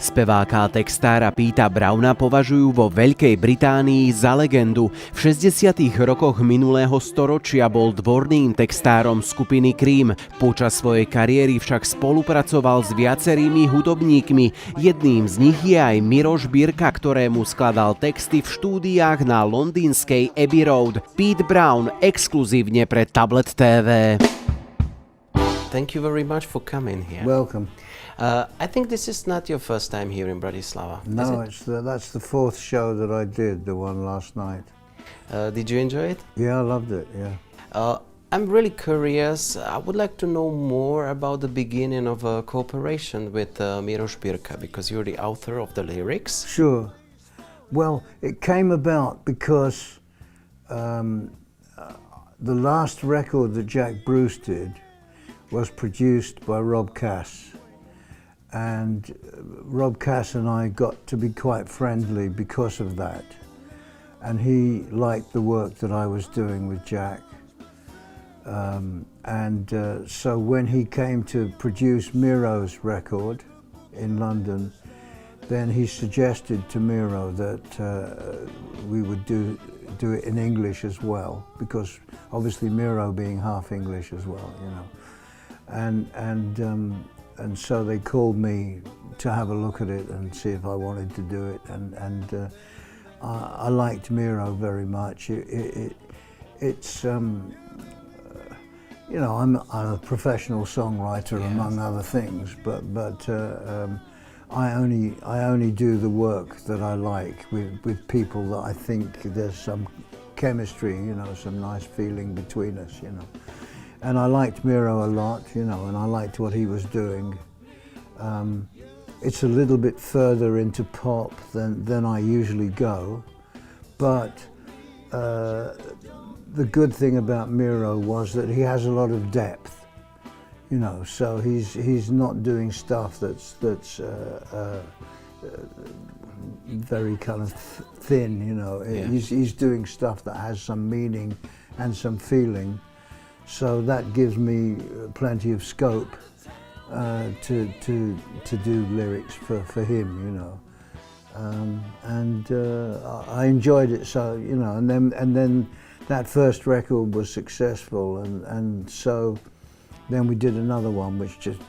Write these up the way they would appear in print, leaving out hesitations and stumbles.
Speváka a textára Petera Browna považujú vo Veľkej Británii za legendu. V 60. rokoch minulého storočia bol dvorným textárom skupiny Cream. Počas svojej kariéry však spolupracoval s viacerými hudobníkmi. Jedným z nich je aj Miroš Birka, ktorému skladal texty v štúdiách na londýnskej Abbey Road. Pete Brown exkluzívne pre Tablet TV. Thank you very much for coming here. Welcome. I think this is not your first time here in Bratislava. No, that's the fourth show that I did, the one last night. Did you enjoy it? Yeah, I loved it, yeah. I'm really curious. I would like to know more about the beginning of a cooperation with Miroš Birka, because you're the author of the lyrics. Sure. Well, it came about because the last record that Jack Bruce did was produced by Rob Cass. And Rob Cass and I got to be quite friendly because of that. And he liked the work that I was doing with Jack. So when he came to produce Miro's record in London, then he suggested to Miro that we would do it in English as well, because obviously Miro being half English as well, you know. And so they called me to have a look at it and see if I wanted to do it. I liked Miro very much. It's you know, I'm a professional songwriter, yes, among other things, but I only do the work that I like with people that I think there's some chemistry, you know, some nice feeling between us, you know. And I liked Miro a lot, you know, and I liked what he was doing. It's a little bit further into pop than I usually go, but the good thing about Miro was that he has a lot of depth, you know, so he's not doing stuff that's very kind of thin, you know. Yeah. He's doing stuff that has some meaning and some feeling. So that gives me plenty of scope to do lyrics for him, you know, I enjoyed it. So, you know, and then that first record was successful, and so then we did another one,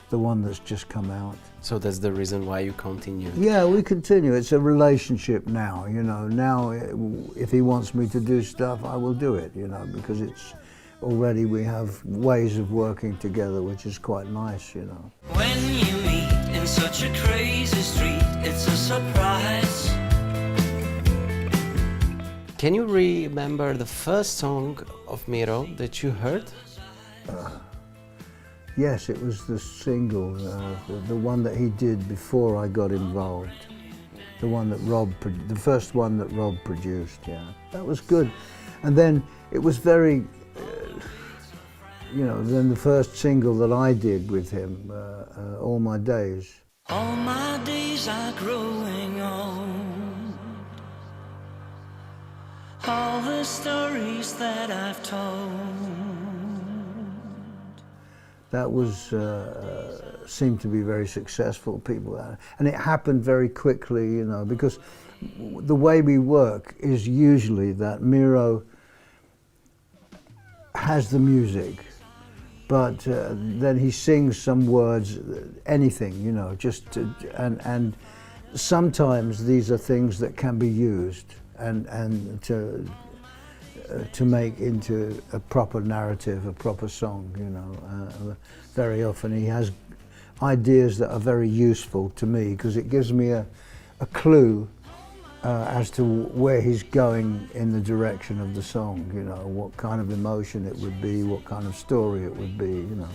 the one that's just come out. So that's the reason why you continue? Yeah, we continue. It's a relationship now, you know. Now, if he wants me to do stuff, I will do it, you know, because it's. Already we have ways of working together, which is quite nice, you know. When you meet in such a crazy street, it's a surprise. Can you remember the first song of Miro that you heard? Yes, it was the single, the one that he did before I got involved. The first one that Rob produced, yeah. That was good. And then it was very, you know, then the first single that I did with him, All My Days. All my days are growing old. All the stories that I've told. That was, seemed to be very successful, people. And it happened very quickly, you know, because the way we work is usually that Miro has the music, but then he sings some words, anything, you know, and sometimes these are things that can be used and to make into a proper narrative, a proper song, you know. Very often he has ideas that are very useful to me, because it gives me a clue as to where he's going in the direction of the song, you know, what kind of emotion it would be, what kind of story it would be, you know.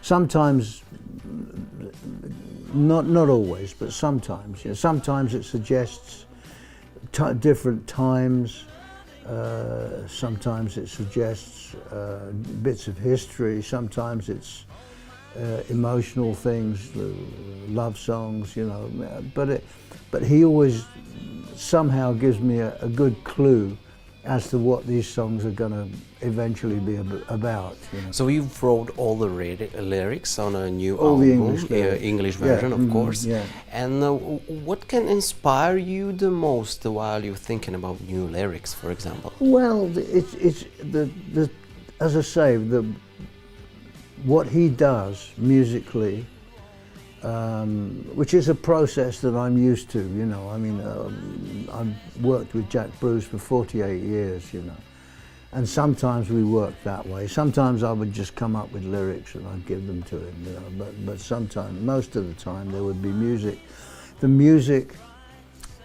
Sometimes, not always, but sometimes, you know, sometimes it suggests different times, sometimes it suggests bits of history, sometimes it's emotional things, love songs, you know, but he always somehow gives me a good clue as to what these songs are going to eventually be about. You know. So you wrote all the lyrics on a new All album, the English lyrics. English Yeah, version, of course. yeah. And what can inspire you the most while you're thinking about new lyrics, for example? Well, it's the as I say, what he does musically, which is a process that I'm used to. You know, I mean, I've worked with Jack Bruce for 48 years. You know, and sometimes we work that way. Sometimes I would just come up with lyrics and I'd give them to him. You know, but sometimes, most of the time, there would be music. The music.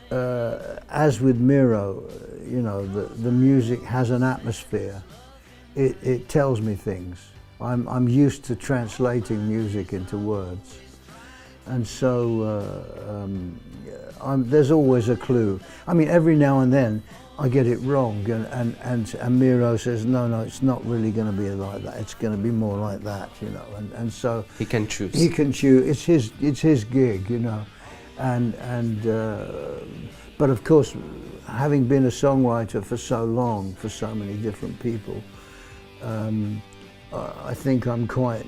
As with Miro, you know, the music has an atmosphere. It tells me things. I'm used to translating music into words, and so there's always a clue. I mean, every now and then I get it wrong, and Miro says, no, it's not really going to be like that. It's going to be more like that, you know. And so He can choose. He can choose. It's his gig, you know. But of course, having been a songwriter for so long, for so many different people, I think I'm quite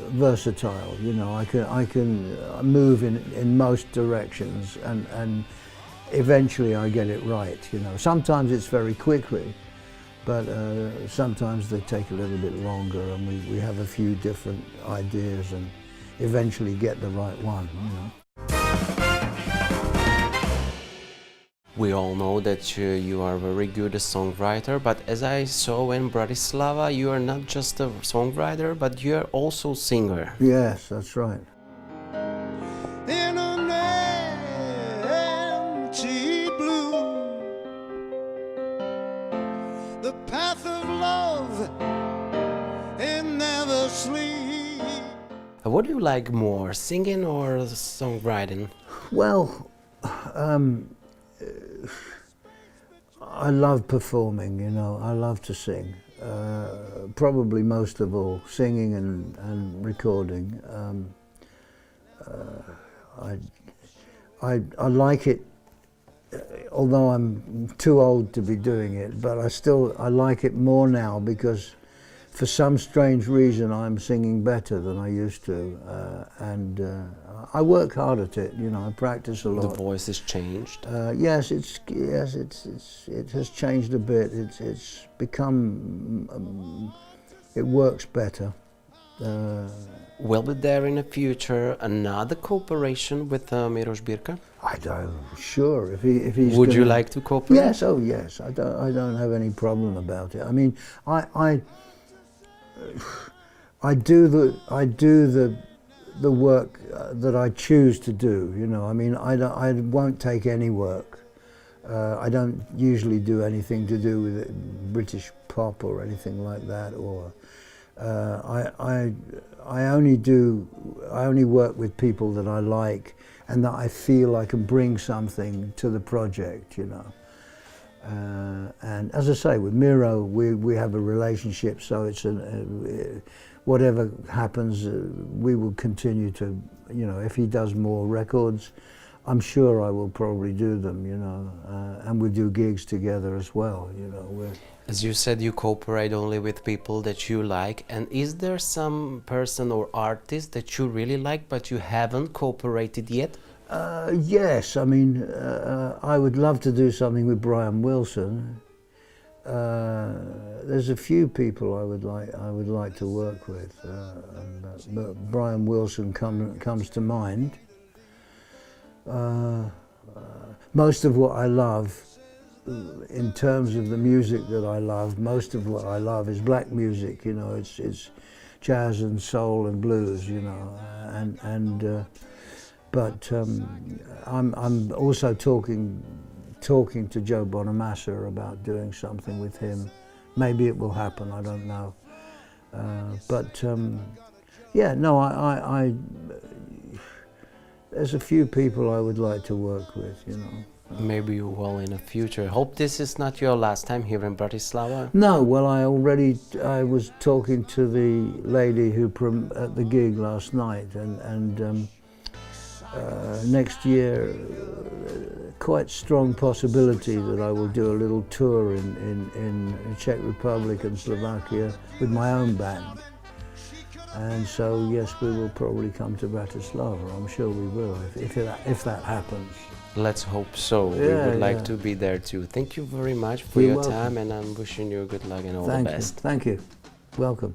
versatile. You know, I can move in most directions, and eventually I get it right. You know, sometimes it's very quickly, but sometimes they take a little bit longer, and we have a few different ideas, and eventually get the right one. You know. We all know that you are a very good songwriter, but as I saw in Bratislava, you are not just a songwriter, but you are also a singer. Yes, that's right. In an empty blue, the path of love and never sleep. What do you like more, singing or songwriting? Well, I love performing, you know. I love to sing. Probably most of all, singing and recording. I like it, although I'm too old to be doing it, but I like it more now because for some strange reason I'm singing better than I used to, and I work hard at it. You know, I practice a lot. The voice is changed. Yes, it has changed a bit. It's become it works better. Will be there in the future another cooperation with Miroš Birka? I don't. Sure, if he's. Would you like to cooperate? Yes. Oh, yes. I don't have any problem about it. I mean, I do the work that I choose to do. You know, I mean, I won't take any work. I don't usually do anything to do with British pop or anything like that. Or I only work with people that I like and that I feel I can bring something to the project. You know. And as I say, with Miro, we have a relationship, so it's whatever happens, we will continue to, you know, if he does more records, I'm sure I will probably do them, you know, and we'll do gigs together as well, you know. As you said, you cooperate only with people that you like, and is there some person or artist that you really like but you haven't cooperated yet? Yes, I mean, I would love to do something with Brian Wilson. There's a few people I would like to work with, but Brian Wilson comes to mind. Most of what I love, in terms of the music that I love, most of what I love is black music. You know, it's jazz and soul and blues. You know, but I'm also talking to Joe Bonamassa about doing something with him. Maybe it will happen, I don't know. Yeah, no, I there's a few people I would like to work with, you know. Maybe you will in the future. Hope this is not your last time here in Bratislava. No, well, I was talking to the lady who at the gig last night, and next year, quite strong possibility that I will do a little tour in Czech Republic and Slovakia with my own band. And so, yes, we will probably come to Bratislava. I'm sure we will, if that happens. Let's hope so. We Yeah, would like yeah. to be there too. Thank you very much for You're your welcome. time, and I'm wishing you good luck and all Thank the you. best. Thank you. Welcome.